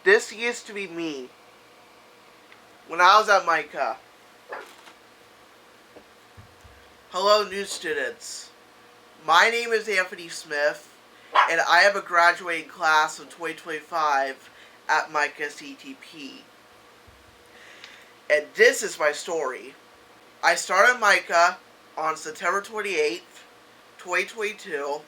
This used to be me when I was at Micah. Hello, new students. My name is Anthony Smith, and I have a graduating class in 2025 at Micah CTP. And this is my story. I started Micah on September 28th, 2022.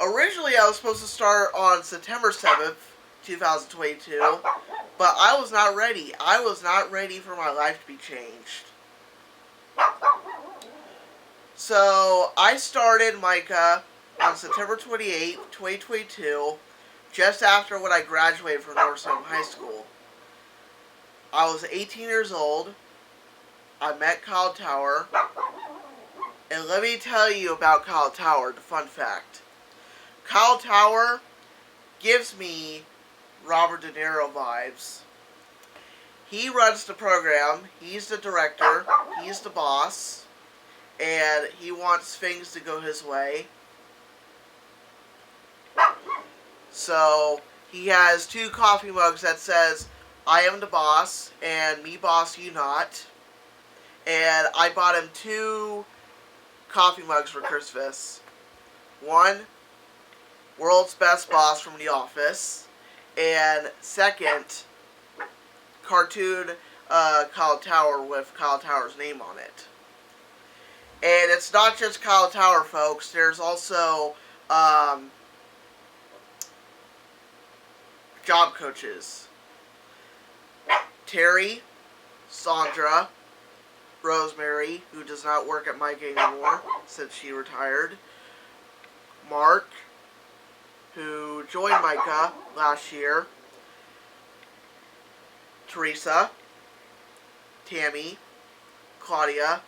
Originally, I was supposed to start on September 7th, 2022, but I was not ready. I was not ready for my life to be changed. So, I started Micah on September 28th, 2022, just after when I graduated from North Salem High School. I was 18 years old. I met Kyle Tower. And let me tell you about Kyle Tower, the fun fact. Kyle Tower gives me Robert De Niro vibes. He runs the program, he's the director, he's the boss, and he wants things to go his way. So, he has 2 coffee mugs that says, "I am the boss," and "Me boss, you not." And I bought him 2 coffee mugs for Christmas. One, World's Best Boss from The Office, and second, cartoon Kyle Tower with Kyle Tower's name on it. And it's not just Kyle Tower, folks. There's also job coaches. Terry, Sandra, Rosemary, who does not work at Micah anymore since she retired, Mark, who joined Micah last year, Teresa, Tammy, Claudia,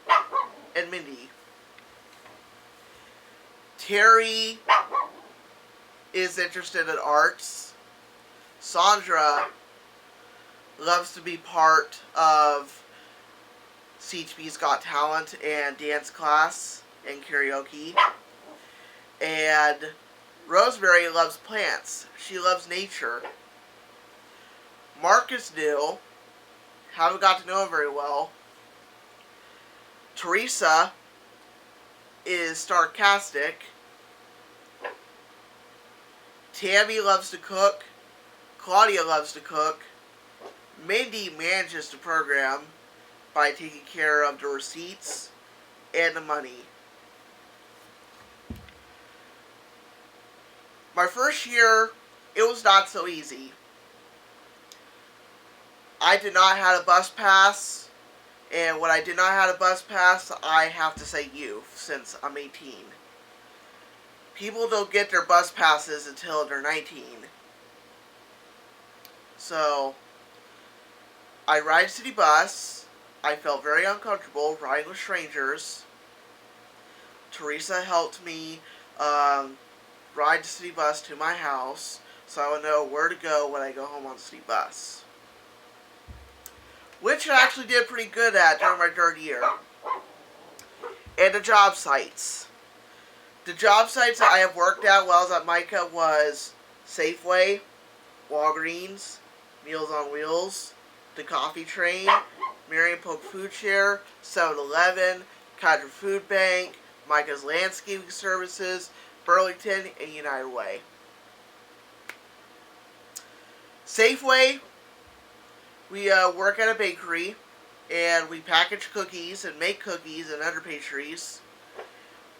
and Mindy. Terry is interested in arts. Sandra loves to be part of CTP's Got Talent and dance class and karaoke. And Rosemary loves plants. She loves nature. Mark is new. Haven't got to know him very well. Teresa is sarcastic. Tammy loves to cook. Claudia loves to cook. Mindy manages the program by taking care of the receipts and the money. My first year, it was not so easy. I did not have a bus pass, and when I did not have a bus pass, I have to say youth, since I'm 18. People don't get their bus passes until they're 19. So, I ride city bus. I felt very uncomfortable riding with strangers. Teresa helped me ride the city bus to my house, so I would know where to go when I go home on the city bus. Which I actually did pretty good at during my 3rd year. And the job sites. The job sites that I have worked at while I was at Micah was Safeway, Walgreens, Meals on Wheels, The Coffee Train, Marion Polk Food Share, 7-Eleven, Cadre Food Bank, Micah's Landscaping Services, Burlington, and United Way. Safeway, we work at a bakery, and we package cookies and make cookies and other pastries.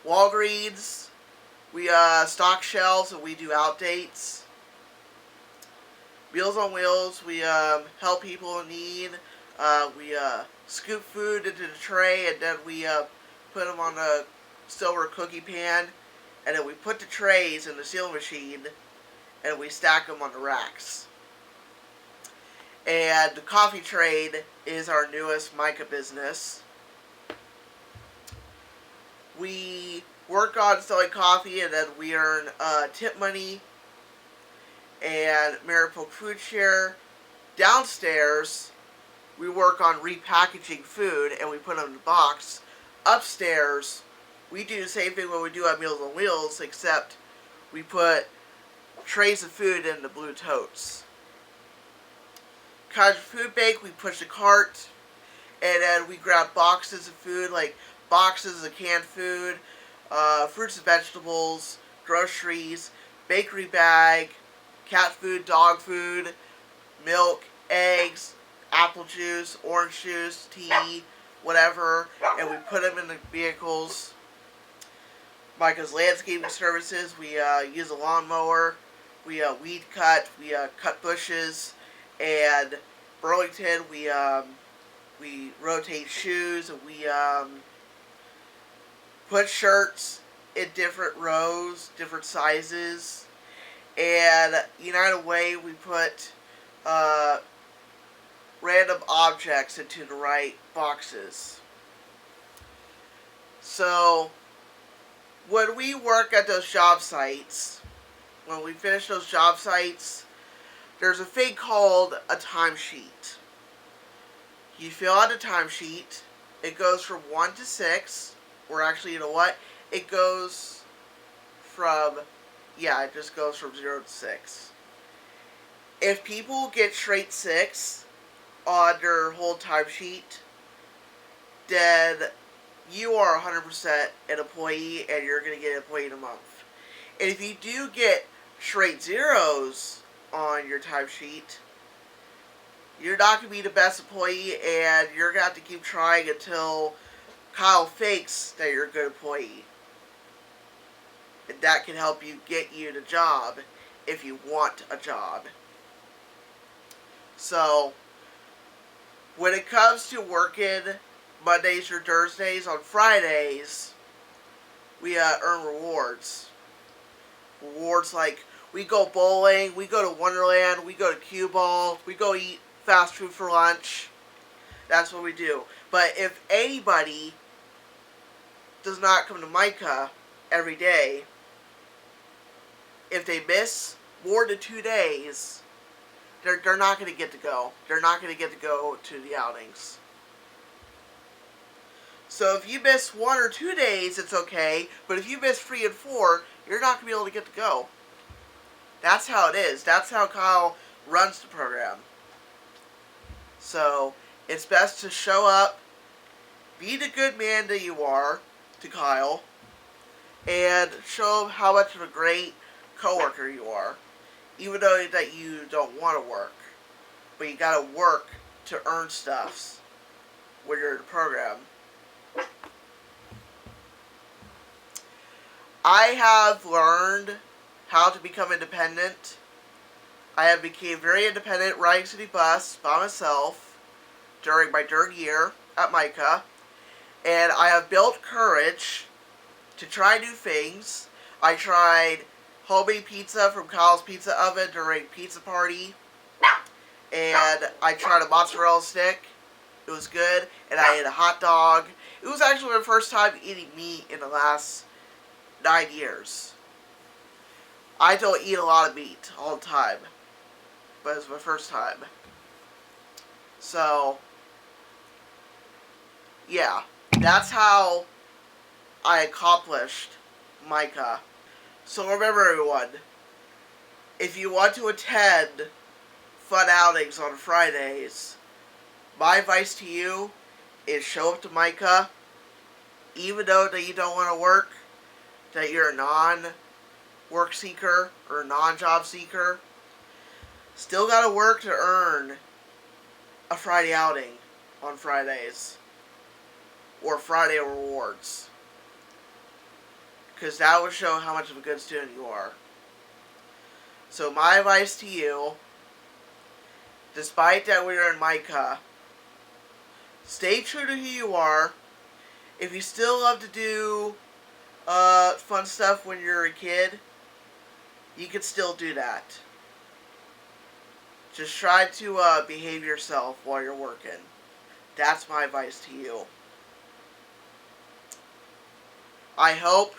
Walgreens, we stock shelves and we do outdates. Meals on Wheels, we help people in need. We scoop food into the tray, and then we put them on a silver cookie pan, and then we put the trays in the sealing machine, and we stack them on the racks. And the coffee trade is our newest Micah business. We work on selling coffee, and then we earn tip money and Marion Polk Food Share. Downstairs, we work on repackaging food, and we put them in a box. Upstairs, we do the same thing what we do at Meals on Wheels, except we put trays of food in the blue totes. Cottage food bank, we push a cart, and then we grab boxes of food, like boxes of canned food, fruits and vegetables, groceries, bakery bag, cat food, dog food, milk, eggs, apple juice, orange juice, tea, whatever, and we put them in the vehicles. Micah's landscaping services, we use a lawnmower, we weed cut, we cut bushes, and Burlington, we rotate shoes, and we put shirts in different rows, different sizes, and United Way, we put random objects into the right boxes. So, when we work at those job sites, when we finish those job sites, there's a thing called a timesheet. You fill out a timesheet. It goes from 1 to 6, or actually, you know what? It goes from, it just goes from 0 to 6. If people get straight 6 on their whole timesheet, then you are 100% an employee, and you're going to get an employee in a month. And if you do get straight 0s on your timesheet, you're not going to be the best employee, and you're going to have to keep trying until Kyle thinks that you're a good employee. And that can help you get you the job if you want a job. So, when it comes to working Mondays or Thursdays, on Fridays, we earn rewards. Rewards like, we go bowling, we go to Wonderland, we go to Cue Ball, we go eat fast food for lunch. That's what we do. But if anybody does not come to Micah every day, if they miss more than 2 days, they're not going to get to go. They're not going to get to go to the outings. So if you miss 1 or 2 days, it's okay. But if you miss 3 and 4, you're not going to be able to get to go. That's how it is. That's how Kyle runs the program. So it's best to show up, be the good man that you are to Kyle, and show him how much of a great coworker you are. Even though that you don't want to work. But you gotta work to earn stuff when you're in the program. I have learned how to become independent. I have become very independent riding city bus by myself during my 3rd year at Micah. And I have built courage to try new things. I tried homemade pizza from Kyle's Pizza Oven during pizza party. And I tried a mozzarella stick. It was good. And I ate a hot dog. It was actually my first time eating meat in the last 9 years. I don't eat a lot of meat all the time. But it was my first time. So, yeah. That's how I accomplished Micah. So remember, everyone, if you want to attend fun outings on Fridays, my advice to you is show up to Micah, even though that you don't want to work, that you're a non-work seeker or a non-job seeker, still got to work to earn a Friday outing on Fridays, or Friday rewards. Because that would show how much of a good student you are. So my advice to you, despite that we're in Micah, stay true to who you are. If you still love to do fun stuff when you're a kid, you can still do that. Just try to behave yourself while you're working. That's my advice to you. I hope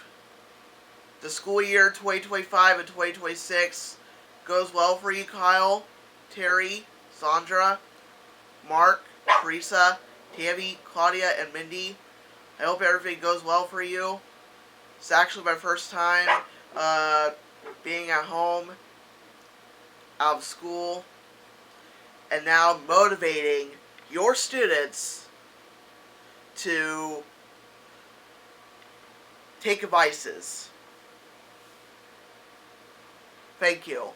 the school year 2025 and 2026 goes well for you, Kyle, Terry, Sandra, Mark, Teresa, Tammy, Claudia, and Mindy. I hope everything goes well for you. It's actually my first time being at home, out of school, and now motivating your students to take vices. Thank you.